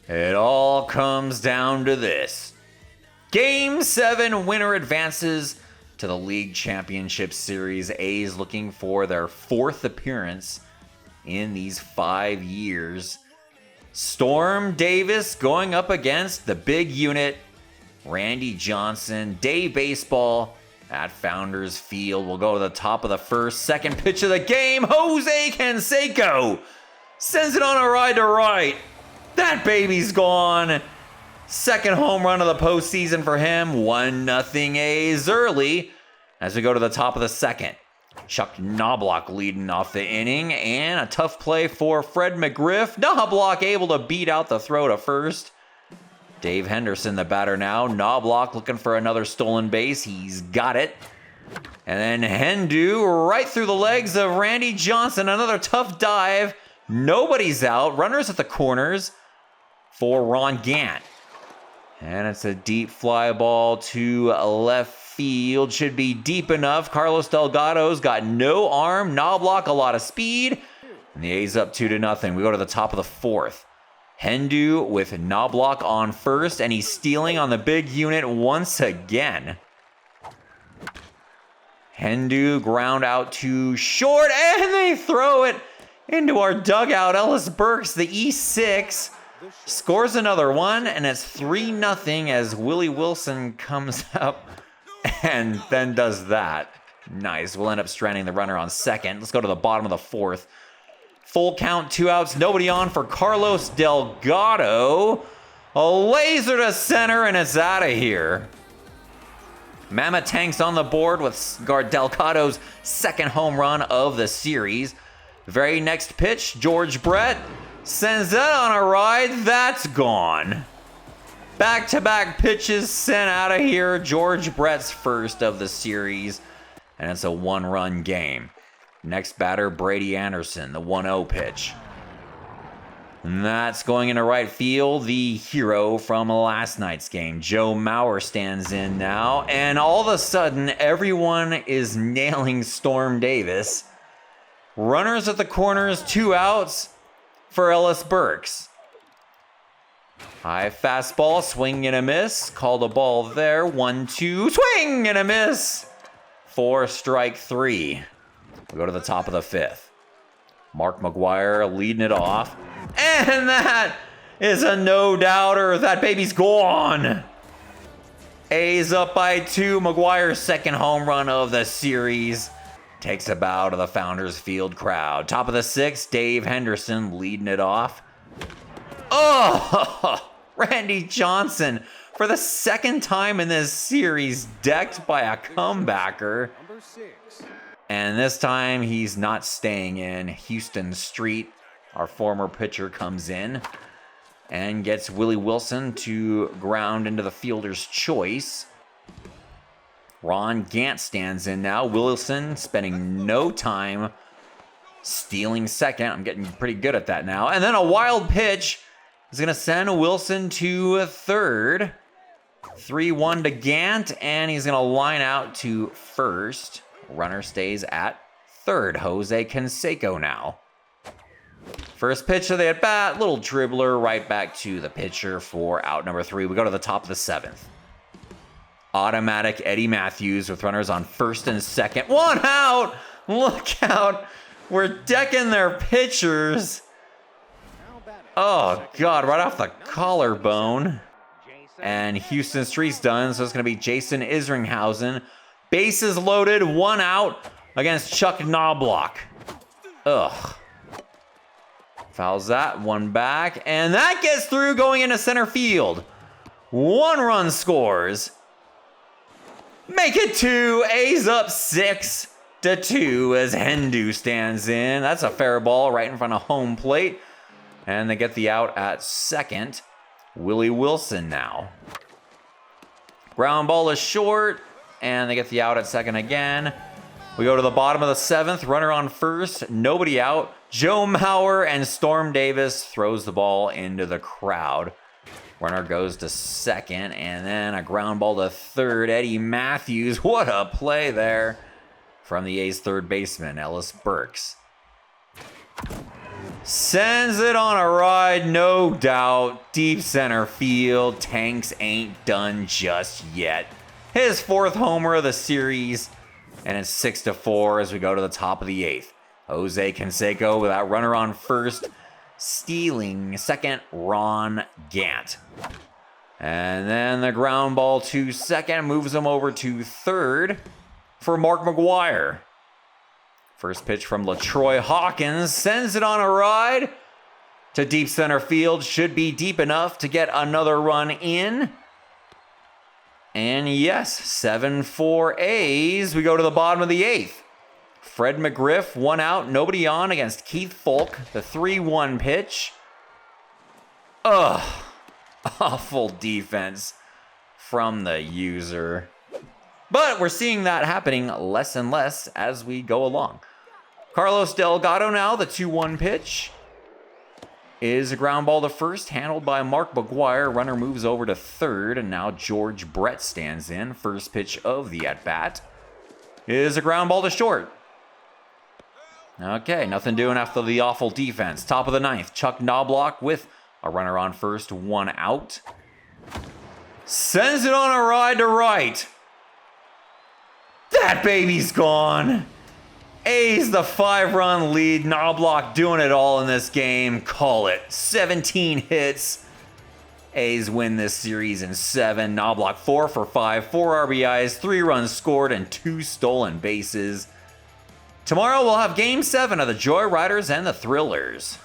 It all comes down to this. Game 7 winner advances to the League Championship Series. A's looking for their 4th appearance in these 5 years. Storm Davis going up against the big unit, Randy Johnson. Day baseball at Founders Field. We'll go to the top of the first. Second pitch of the game. Jose Canseco sends it on a ride to right. That baby's gone. Second home run of the postseason for him. 1-0 A's early as we go to the top of the second. Chuck Knoblauch leading off the inning, and a tough play for Fred McGriff. Knoblauch able to beat out the throw to first. Dave Henderson the batter now. Knoblauch looking for another stolen base. He's got it. And then Hendu right through the legs of Randy Johnson. Another tough dive. Nobody's out. Runners at the corners for Ron Gant. And it's a deep fly ball to left field. Should be deep enough. Carlos Delgado's got no arm. Knoblauch a lot of speed. And the A's up 2-0. We go to the top of the fourth. Hendu with Knoblauch on first, and he's stealing on the big unit once again. Hendu ground out to short, and they throw it into our dugout. Ellis Burks, the E6, scores another one, and it's 3-0 as Willie Wilson comes up and then does that. Nice. We'll end up stranding the runner on second. Let's go to the bottom of the fourth. Full count, 2 outs, nobody on for Carlos Delgado. A laser to center, and it's out of here. Mammotanks on the board with Delgado's second home run of the series. Very next pitch, George Brett sends that on a ride. That's gone. Back-to-back pitches sent out of here. George Brett's first of the series, and it's a 1-run game. Next batter, Brady Anderson, the 1-0 pitch. And that's going into right field. The hero from last night's game, Joe Mauer, stands in now. And all of a sudden, everyone is nailing Storm Davis. Runners at the corners, 2 outs for Ellis Burks. High fastball, swing and a miss. Called a ball there. 1-2, swing and a miss. 4 strike 3. We go to the top of the fifth. Mark McGwire leading it off. And that is a no-doubter. That baby's gone. A's up by 2. McGwire's second home run of the series takes a bow to the Founders Field crowd. Top of the sixth, Dave Henderson leading it off. Oh, Randy Johnson, for the second time in this series, decked by a comebacker. And this time, he's not staying in. Houston Street, our former pitcher, comes in and gets Willie Wilson to ground into the fielder's choice. Ron Gant stands in now. Wilson spending no time stealing second. I'm getting pretty good at that now. And then a wild pitch is going to send Wilson to third. 3-1 to Gant, and he's going to line out to first. Runner stays at third. Jose Canseco now. First pitch of the at-bat. Little dribbler right back to the pitcher for out number 3. We go to the top of the seventh. Automatic Eddie Matthews with runners on first and second. 1 out. Look out. We're decking their pitchers. Oh, God. Right off the collarbone. And Houston Street's done, so it's going to be Jason Isringhausen. Bases loaded, 1 out against Chuck Knoblauch. Ugh. Fouls that, 1 back. And that gets through going into center field. 1 run scores. Make it 2. A's up 6-2 as Hendu stands in. That's a fair ball right in front of home plate. And they get the out at second. Willie Wilson now. Ground ball is short. And they get the out at second again. We go to the bottom of the seventh. Runner on first. Nobody out. Joe Mauer and Storm Davis throws the ball into the crowd. Runner goes to second. And then a ground ball to third. Eddie Matthews. What a play there from the A's third baseman, Ellis Burks. Sends it on a ride, no doubt. Deep center field. Tanks ain't done just yet. His 4th homer of the series. And it's 6-4 as we go to the top of the 8th. Jose Canseco with that runner on first. Stealing second, Ron Gant. And then the ground ball to second moves him over to third for Mark McGwire. First pitch from LaTroy Hawkins sends it on a ride to deep center field. Should be deep enough to get another run in. And yes, 7-4 A's. We go to the bottom of the 8th. Fred McGriff, 1 out, nobody on against Keith Foulke. The 3-1 pitch. Ugh. Awful defense from the user. But we're seeing that happening less and less as we go along. Carlos Delgado now, the 2-1 pitch. Is a ground ball to first, handled by Mark McGwire. Runner moves over to third, and now George Brett stands in. First pitch of the at-bat is a ground ball to short. Okay, nothing doing after the awful defense. Top of the 9th, Chuck Knoblauch with a runner on first, 1 out. Sends it on a ride to right. That baby's gone. A's the 5-run lead. Knoblauch doing it all in this game. Call it. 17 hits. A's win this series in 7. Knoblauch 4 for 5, 4 RBIs, 3 runs scored, and 2 stolen bases. Tomorrow we'll have Game 7 of the Joyriders and the Thrillers.